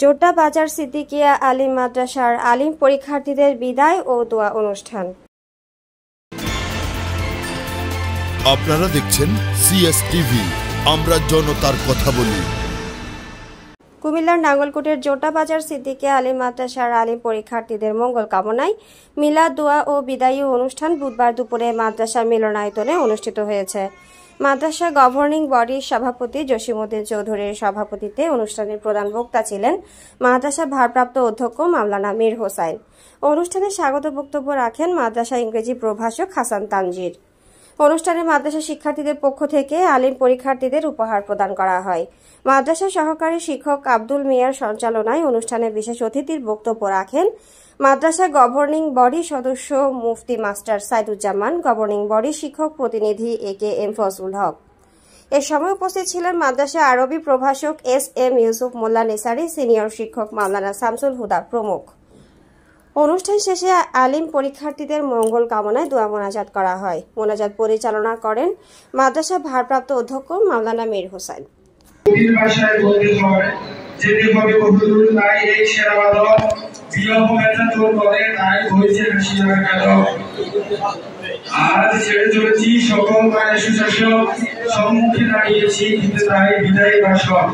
জোড্ডা বাজার সিদ্দিকিয়া আলিম মাদ্রাসার আলিম পরীক্ষার্থীদের বিদায় ও দোয়া অনুষ্ঠান। আপনারা দেখছেন সিএসটিভি, আমরা জনতার কথা বলি। কুমিল্লার নাঙ্গলকোটের জোড্ডা বাজার সিদ্দিকিয়া আলিম মাদ্রাসার আলিম পরীক্ষার্থীদের মঙ্গল কামনায় মিলাদ, দোয়া ও বিদায়ী অনুষ্ঠান বুধবার দুপুরে মাদ্রাসা মিলনায়তনে অনুষ্ঠিত হয়েছে। মাদ্রাসা গভর্নিং বডির সভাপতি জসিমউদ্দিন চৌধুরীর সভাপতিত্বে অনুষ্ঠানের প্রধান বক্তা ছিলেন মাদ্রাসা ভারপ্রাপ্ত অধ্যক্ষ মাওলানা মীর হোসাইন। অনুষ্ঠানে স্বাগত বক্তব্য রাখেন মাদ্রাসা ইংরেজি প্রভাষক হাসান তানজির। অনুষ্ঠানে মাদ্রাসা শিক্ষার্থীদের পক্ষ থেকে আলিম পরীক্ষার্থীদের উপহার প্রদান করা হয়। মাদ্রাসা সহকারী শিক্ষক আব্দুল মিয়ার সঞ্চালনায় অনুষ্ঠানে বিশেষ অতিথির বক্তব্য রাখেন মাদ্রাসা গভর্নিং বডি সদস্য মুফতি মাস্টার সাইদুজ্জামান, গভর্নিং বডি শিক্ষক প্রতিনিধি AKM ফজলুল হক। এ সময় উপস্থিত ছিলেন মাদ্রাসা আরবি প্রভাষক SM ইউসুফ মোল্লা নেসারি, সিনিয়র শিক্ষক মাওলানা শামসুল হুদা প্রমুখ। অনুষ্ঠান শেষে আলিম পরীক্ষার্থীদের মঙ্গল কামনায় দোয়া মোনাজাত করা হয়। মোনাজাত পরিচালনা করেন মাদ্রাসা ভারপ্রাপ্ত অধ্যক্ষ মাওলানা মীর হোসাইন। আজ ছেড়ে চলেছি সকল মায়ের সুশাসক, সম্মুখে দাঁড়িয়েছি কিন্তু তাই বিদায়ী ভাষণ।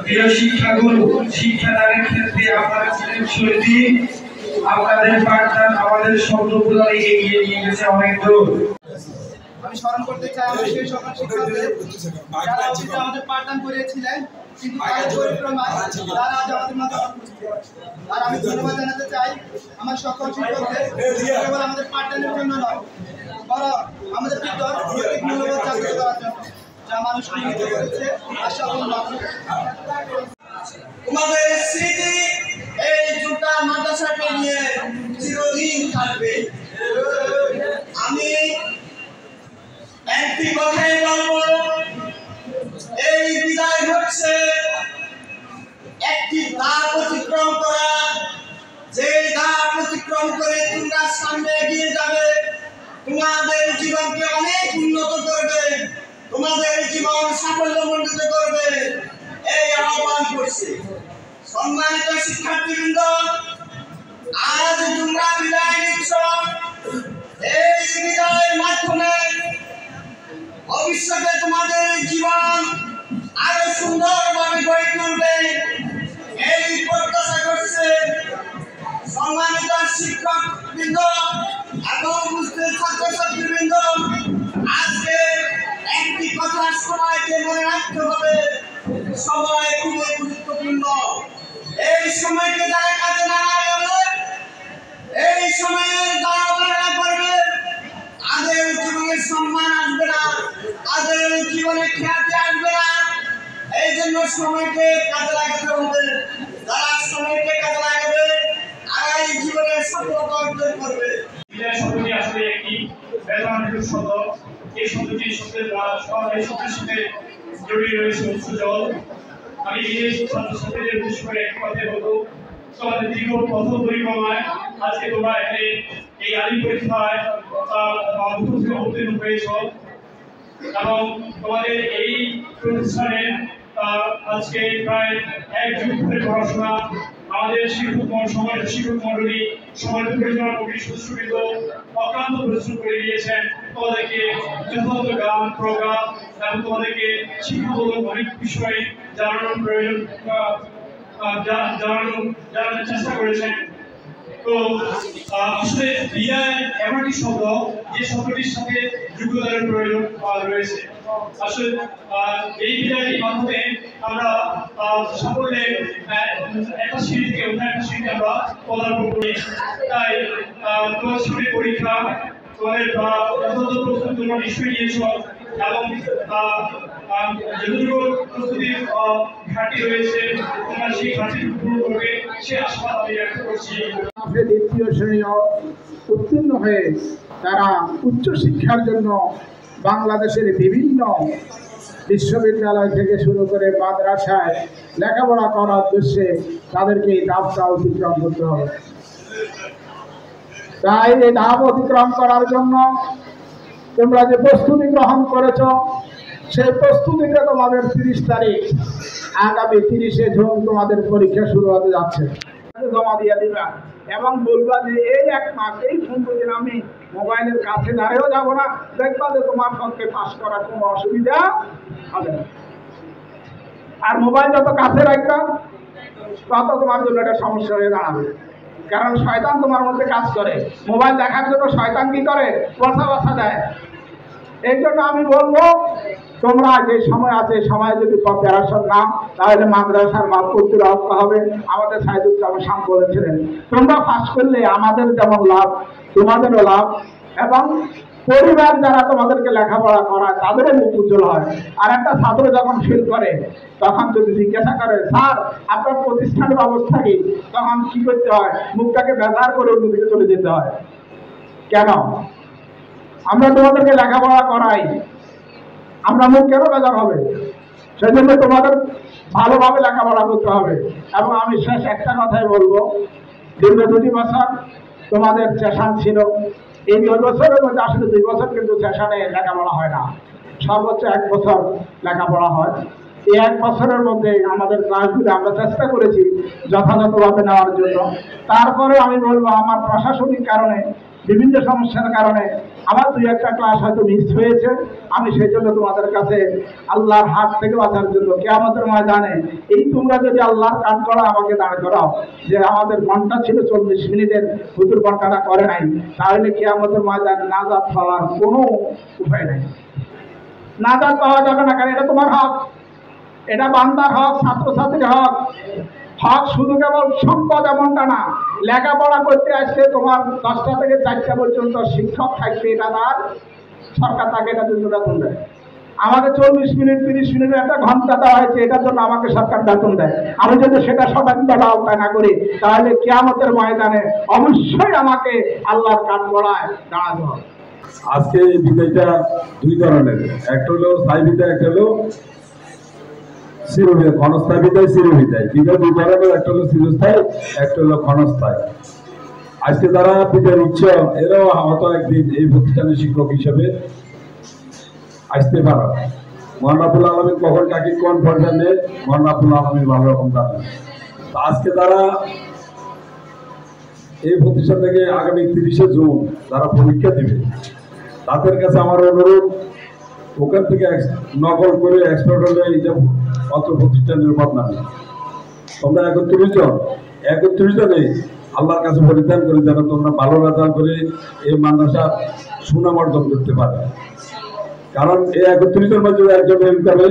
প্রিয় শিক্ষাগুরু, শিক্ষাদানের ক্ষেত্রে আপনারা ছিলেন শহীদ। আপনাদের পাঠদান আমাদের শব্দগুলো এগিয়ে নিয়ে গেছে অনেক দূর। আমি স্মরণ করতে চাই আমার সেই সকল শিক্ষকদের যারা আমাদের পাঠদান করিয়েছিলেন, কিন্তু তাদের পরিক্রমায় তারা আজ আমাদের মাঝে উপস্থিত। আর আমি ধন্যবাদ জানাতে চাই আমার সকল শিক্ষকদের, কেবল আমাদের পাঠদানের জন্য নয়, বরং আমাদের ভিতর নৈতিক মূল্যবোধ জাগ্রত করার জন্য, যা মানুষকে উন্নীত করেছে আশা উন্নত। তোমাদের স্মৃতি এই জোড্ডা মাদ্রাসাকে নিয়ে চিরদিন থাকবে। আমি একটি কথাই বলবো, এই বিদায় হচ্ছে একটি দ্বার অতিক্রম করা। যে দ্বার অতিক্রম করে তোমরা সামনে এগিয়ে যাবে, তোমাদের জীবনকে অনেক উন্নত করবে, তোমাদের জীবন সাফল্যমণ্ডিত করবে, এই আহ্বান করছি। সম্মানিত শিক্ষার্থীবৃন্দ, আজ তোমরা বিদায় নিচ্ছ। এই বিদায়ের মাধ্যমে ভবিষ্যতে তোমাদের জীবন আরো সুন্দরভাবে গড়ে তুলবে, এই প্রত্যাশা করছে। সম্মানিত শিক্ষকবৃন্দ এবং উপস্থিত ছাত্রছাত্রীবৃন্দ, আজকে একটি কথা সবাইকে মনে রাখতে হবে, সময় খুবই গুরুত্বপূর্ণ। এই সময়কে যারা কাজে না লাগাবে, এই সময়ের যারা অবহেলা করবে, তাদের জীবনে সম্মান আসবে না, তাদের জীবনে খ্যাতি আসবে না। এই জন্য সময়কে কাজে লাগাতে হবে। যারা সময়কে কাজে লাগাবে, তারাই জীবনে সফলতা অর্জন করবে। বিদায় শব্দটি আসলে একটি বেদনার শব্দ। এই শব্দটির সাথে জড়িয়ে রয়েছে উচ্চ জল। আমি বিদেশি ছাত্রছাত্রীদের উদ্দেশ্য করে এক কথাই বলবো, তোমাদের দীর্ঘ পথ পরিক্রমায় আজকে তোমরা এখানে এই আলিম পরীক্ষায় উত্তীর্ণ হয়েছ এবং তোমাদের এই প্রতিষ্ঠানে আজকে প্রায় এক যুগ ধরে পড়াশোনা। আমাদের শিক্ষক মন্ডলী, সমাজ পরিচালনা কমিটির সদস্যবৃন্দ অক্লান্ত পরিশ্রম করে দিয়েছেন। তোমাদেরকে যথাযথ গান, প্রোগ্রাম এবং তোমাদেরকে শিক্ষামূলক অনেক বিষয়ে জানানোর প্রয়োজন, জানানোর চেষ্টা করেছেন। তো আসলে বিদায় এমন একটি শব্দ, যে শব্দটির সাথে যোগ্যতার প্রয়োজন রয়েছে। আসলে এই বিদায়ের মাধ্যমে আমরা সকলের একটা সিঁড়ি থেকে অন্য একটা সিঁড়িতে আমরা পদার্পণ করি। তাই তোমার সামনে পরীক্ষা, তোমাদের যথাযথ প্রস্তুতি তোমরা নিশ্চয়ই নিয়েছ এবং যতটুকু প্রস্তুতির ঘাটতি রয়েছে তোমরা সেই ঘাটতিটুকু পূরণ করবে, সে আশা আমি ব্যক্ত করছি। দ্বিতীয় শ্রেণী উত্তীর্ণ হয়ে তারা উচ্চশিক্ষার জন্য বাংলাদেশের বিভিন্ন বিশ্ববিদ্যালয় থেকে শুরু করে মাদ্রাসায় লেখাপড়া করার উদ্দেশ্যে তাদেরকে এই ধাপটা অতিক্রম করতে হবে। তাই এই ধাপ অতিক্রম করার জন্য তোমরা যে প্রস্তুতি গ্রহণ করেছ, সেই প্রস্তুতিটা তোমাদের 30 তারিখ আগামী 30শে জুন তোমাদের পরীক্ষা শুরু হতে যাচ্ছে, জমা দিয়ে দিবা এবং বলবা যে এই এক মাস এই সুন্দর দিন আমি মোবাইলের কাছে দাঁড়িয়েও যাবো না, দেখবা যে তোমার পক্ষে পাস করার কোনো অসুবিধা হবে না। আর মোবাইল যত কাছে রাখবা তত তোমার জন্য একটা সমস্যা হয়ে দাঁড়াবে, কারণ শয়তান তোমার মধ্যে কাজ করে। মোবাইল দেখার জন্য শয়তান কি করে? বসা দেয়। এই জন্য আমি বলবো তোমরা যে সময় আছে সময় যদি প্রিপারেশন নাও তাহলে মাদ্রাসার মাপপত্র রাখতে হবে। আমাদের সাইদুজ্জামান শাম বলেছিলেন তোমরা পাস করলে আমাদের যেমন লাভ তোমাদেরও লাভ, এবং পরিবার যারা তোমাদেরকে লেখাপড়া করায় তাদেরও মুখ উজ্জ্বল হয়। আর একটা ছাত্র যখন ফিল করে তখন যদি জিজ্ঞাসা করে স্যার আপনার প্রতিষ্ঠানের অবস্থা কি, তখন কি করতে হয়? মুখটাকে বেজার করে অন্যদিকে চলে যেতে হয়। কেন? আমরা তোমাদেরকে লেখাপড়া করাই, আমরা মুখ কেন বেজার হবে? সেই জন্য তোমাদের ভালোভাবে লেখাপড়া করতে হবে। এবং আমি শেষ একটা কথাই বলবো, দীর্ঘ 2 বছর তোমাদের সেশন ছিল। এই 2 বছরের মধ্যে আসলে 2 বছর কিন্তু সেশনে লেখাপড়া হয় না, সর্বোচ্চ 1 বছর লেখাপড়া হয়। এই 1 বছরের মধ্যে আমাদের ক্লাসগুলো আমরা চেষ্টা করেছি যথাযথভাবে নেওয়ার জন্য। তারপরে আমি বলবো আমার প্রশাসনিক কারণে বিভিন্ন সমস্যার কারণে আমার 2-1টা ক্লাস হয়তো মিস হয়েছে। আমি সেই জন্য তোমাদের কাছে আল্লাহর হাত থেকে বাঁচার জন্য কিয়ামতের ময়দানে এই তোমরা যদি আল্লাহর কাজ করা আমাকে দাঁড় করাও যে আমাদের ঘন্টা ছিল 40 মিনিটের, হুজুর ঘন্টাটা করে নাই, তাহলে কিয়ামতের ময়দানে নাজাত পাওয়ার কোনো উপায় নাই। নাজাত পাওয়া যাবে না, কারণ এটা তোমার হক, এটা বান্দার হক, ছাত্রছাত্রীর হক। হক শুধু কেবল সম্পদ এমনটা না, লেখাপড়া করতে আসছে তোমার 10টা থেকে 4টা পর্যন্ত শিক্ষক থাকবে, এটা তার সরকার তাকে এটা বেতন দেয়। আমাকে 40 মিনিট 30 মিনিটের একটা ঘন্টা দেওয়া হয়েছে, এটার জন্য আমাকে সরকার বেতন দেয়। আমি যদি সেটা সঠিকভাবে আওতায় না করি তাহলে কিয়ামতের ময়দানে অবশ্যই আমাকে আল্লাহর কাঠ গড়ায় দাঁড়াতে হবে। আজকে এই বিদায়টা 2 ধরনের, একটা হলো স্থায়ী বিদায়, একটা হলো চিরবিদায়। ক্ষণস্থায়ী বিদায়, চিরবিদায়। বিদায় 2 ধরনের, একটা হলো চিরস্থায়ী, একটা হলো ক্ষণস্থায়ী। আজকে যারা বিদায় নিচ্ছে এরাও হয়তো একদিন এই প্রতিষ্ঠানের শিক্ষক হিসেবে আসতে পারে। মহান রব্বুল আলামিন কখন কাকে কোন পর্যায়ে নেয় মহান রব্বুল আলামিন ভালো রকম জানেন। আজকে তারা এই প্রতিষ্ঠান থেকে আগামী 30শে জুন যারা পরীক্ষা দিবে তাদের কাছে আমার অনুরোধ, ওখান থেকে নকল করে এক্সপার্ট হলে এইটা অত প্রতিষ্ঠানের বদনামি। তোমরা 31 জনে আল্লাহর কাছে পরিধান করে যেন তোমরা ভালো রেজাল্ট করে এই মাদ্রাসার সুনাম অর্জন করতে পারে। কারণ এই 31 জন মধ্যে একজন এম করে,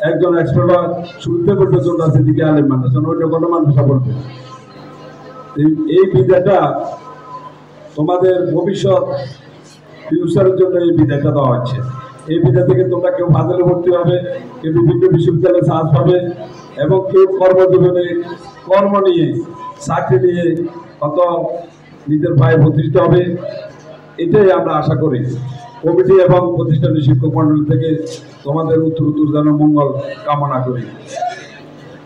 একজন এক্সপার্ট হয়, শুনতে বলতে চলতে আছে দিকে আলেম মাদ্রাসা, অন্য কোনো মাদ্রাসা বলবে। এই বিদ্যাটা তোমাদের ভবিষ্যৎ ফিউচারের জন্য এই বিদ্যাটা দেওয়া হচ্ছে। এই বিদ্যা থেকে তোমরা কেউ ফাজলে ভর্তি হবে, কেউ বিভিন্ন বিশ্ববিদ্যালয়ে চান্স পাবে, এবং কেউ কর্মজীবনে কর্ম নিয়ে চাকরি নিয়ে কত নিজের পায়ে প্রতিষ্ঠিত হবে। এটাই আমরা আশা করি। কমিটি এবং প্রতিষ্ঠানের শিক্ষক মন্ডলী থেকে তোমাদের উত্তর যেন মঙ্গল কামনা করি।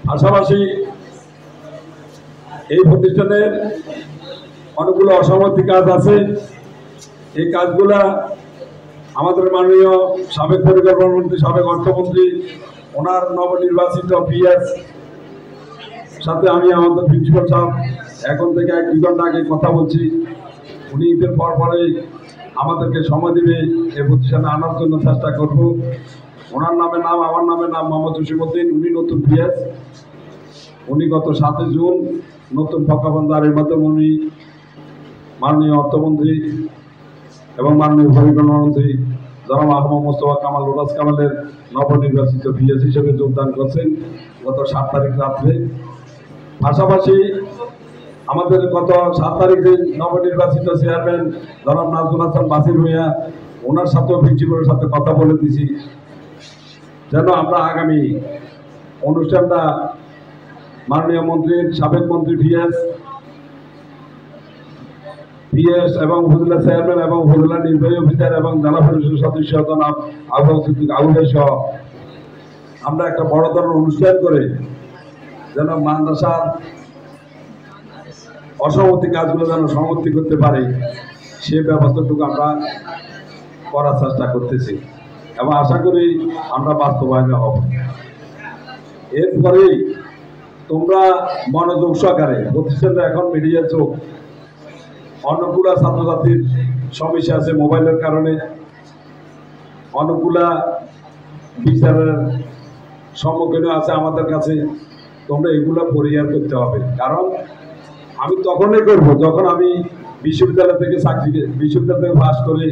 পাশাপাশি এই প্রতিষ্ঠানের অনেকগুলো অসমাপ্তি কাজ আছে। এই কাজগুলা আমাদের মাননীয় সাবেক পরিকল্পনা মন্ত্রী, সাবেক অর্থমন্ত্রী, ওনার নবনির্বাচিত পিএস সাথে আমি আমাদের প্রিন্সিপাল সাহেব এখন থেকে 1-2 ঘন্টা আগে কথা বলছি। উনি ঈদের পরে আমাদেরকে সময় দিবে, এই প্রতিষ্ঠানে আনার জন্য চেষ্টা করব। ওনার নামে নাম, আমার নামে নাম মোহাম্মদ জসিমউদ্দিন। উনি নতুন পিএস। উনি গত 7 জুন নতুন প্রজ্ঞাপনদারের মাধ্যমে উনি মাননীয় অর্থমন্ত্রী এবং মাননীয় পরিকল্পনা মন্ত্রী জনাব আহমদ মোস্তফা কামাল ওরাজ কামালের নবনির্বাচিত পিএস হিসেবে যোগদান করছেন গত 7 তারিখ রাত্রে। পাশাপাশি আমাদের গত 7 তারিখে নবনির্বাচিত চেয়ারম্যান জনাব নাজমুল হাসান বাসির ভূঁইয়া, ওনার সাথেও প্রিন্সিপালের সাথে কথা বলে দিছি যেন আমরা আগামী অনুষ্ঠানটা মাননীয় মন্ত্রীর, সাবেক মন্ত্রী পিএস এবং উপজেলা চেয়ারম্যান এবং উপজেলা নির্বাহী অফিসার এবং জেলা পরিষদ সদস্য জনাব আবু ভাই সহ আমরা একটা বড় ধরনের অনুষ্ঠান করে যেন মাদ্রাসার অসমাপ্তি কাজগুলো যেন সমাপ্তি করতে পারে সে ব্যবস্থাটুকু আমরা করার চেষ্টা করতেছি এবং আশা করি আমরা বাস্তবায়নে হব। এরপরেই তোমরা মনোযোগ সহকারে প্রতিষ্ঠানটা এখন মিডিয়ার চোখ, অনেকগুলা ছাত্রছাত্রীর সমস্যা আছে মোবাইলের কারণে, অনেকগুলা বিচারের সম্মুখীন আছে আমাদের কাছে। তোমরা এগুলো পরিহার করতে হবে, কারণ আমি তখনই করবো যখন আমি বিশ্ববিদ্যালয় থেকে বিশ্ববিদ্যালয় থেকে পাস করে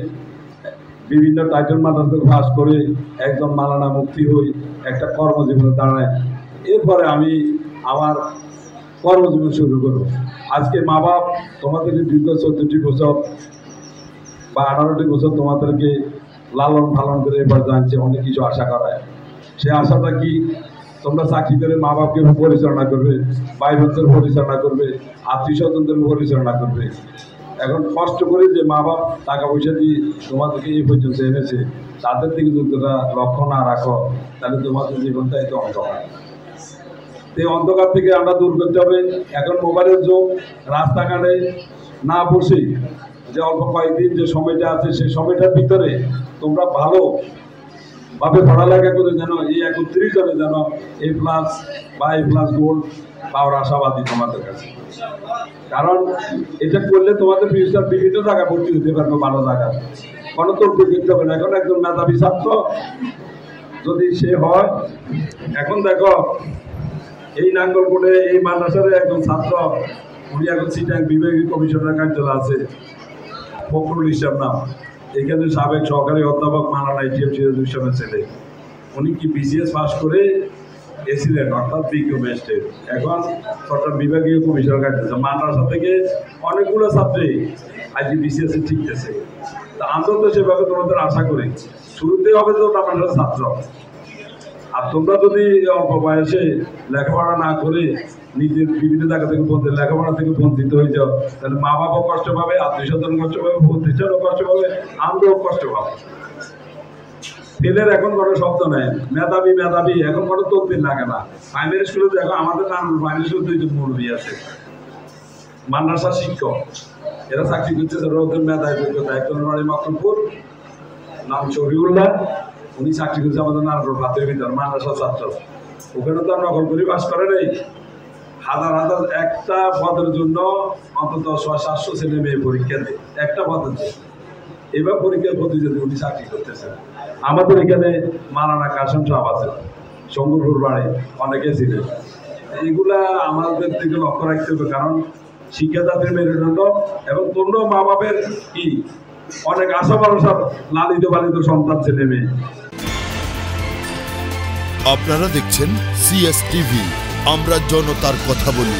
বিভিন্ন টাইটেল মাদ্রাসা থেকে পাস করে একদম মালানা মুক্তি হই, একটা কর্মজীবনে দাঁড়ায়, এরপরে আমি আমার কর্মজীবন শুরু করবো। আজকে মা বাপ তোমাদেরকে দীর্ঘ 14টি বছর বা 18টি বছর তোমাদেরকে লালন পালন করে এবার জানছে, অনেক কিছু আশা করায়। সে আশাটা কি? তোমরা চাকরি করে মা বাপকে পরিচালনা করবে, ভাই বোনদের পরিচালনা করবে, আত্মীয় স্বজনদের পরিচালনা করবে। এখন কষ্ট করে যে মা বাপ টাকা পয়সা দিয়ে তোমাদেরকে এই পর্যন্ত এনেছে, তাদের দিকে যদি তোমরা লক্ষ্য না রাখো, তাহলে তোমাদের জীবনটা এত অন্ধকার। এই অন্ধকার থেকে আমরা দূর করতে হবে। এখন মোবাইলের যুগ, রাস্তাঘাটে না বসে যে অল্প কয়েকদিন যে সময়টা আছে, সেই সময়টার ভিতরে তোমরা ভালোভাবে পড়ালেখা করে যেন এই 31 জনে যেন A+ বা A+ গোল্ড পাওয়ার আশাবাদী তোমাদের কাছে। কারণ এটা করলে তোমাদের ফিউচার বিভিন্ন জায়গায় ভর্তি হতে পারবে, ভালো জায়গা, কোনো তর্ক করতে হবে না। এখন একজন মেধাবী ছাত্র যদি সে হয়, এখন দেখো এই নাঙ্গলকোটে এই মাদ্রাসার একজন ছাত্র, উনি এখন চিটাং বিভাগীয় কমিশনার কার্যালয় আছে, ফখরুল ইসলাম নাম, এখানে সাবেক সহকারী অধ্যাপক মাওলানা ATM সিরাজুল ইসলামের ছেলে। উনি কি BCS পাস করে এসিলেন, অর্থাৎ বিজ্ঞ ম্যাজিস্ট্রেট, এখন চট্টগ্রাম বিভাগীয় কমিশনার কার্যালয়। মাদ্রাসা থেকে অনেকগুলো ছাত্রী আজ BCS এ ঠিকতেছে। তা আমরা তো সেভাবে তোমাদের আশা করি, শুরুতেই হবে তো মাদ্রাসার ছাত্র। আর তোমরা যদি অল্প বয়সে লেখাপড়া না করে নিজের বিভিন্ন জায়গা থেকে লেখাপড়া থেকে বঞ্চিত হয়ে যাও, তাহলে মা বাবাও কষ্ট পাবে, আত্মীয় স্বজন কষ্ট পাবে, প্রতিষ্ঠানও কষ্ট পাবে, আমরাও কষ্ট পাবো। ফেলের এখন কোনো শব্দ নেই, মেধাবী এখন কোনো তকদির লাগে না। প্রাইমারি স্কুলে দেখো, আমাদের প্রাইমারি স্কুলে 2জন মুরব্বী আছে, মাদ্রাসা শিক্ষক, এরা চাকরি করতেছে, ওদের মেধাবী যোগ্যতা। একজন বাড়ি মকরপুর, নাম শফিউল্লাহ, উনি চাকরি করছে আমাদের নারায়ণপুর ভাতের ভিতর, মাদ্রাসা ছাত্র। ওখানে তো নকল করে পাস করে নেই, হাজার একটা পদের জন্য অন্তত 600-700 ছেলে মেয়ে পরীক্ষা দেয় একটা পদের জন্য। এবার পরীক্ষার প্রতিযোগিতা উনি চাকরি করতেছেন। আমাদের এখানে মাওলানা কাসেম সাহেব আছে, শঙ্করপুর বাড়ি, অনেকে ছিলেন। এগুলা আমাদের থেকে লক্ষ্য রাখতে হবে, কারণ শিক্ষাদাতের মেরুদণ্ড। এবং তোমরাও মা বাপের কি অনেক আশা ভরসার লালিত পালিত সন্তান ছেলে মেয়ে। আপনারা দেখছেন CS TV, আমরা জনতার কথা বলি।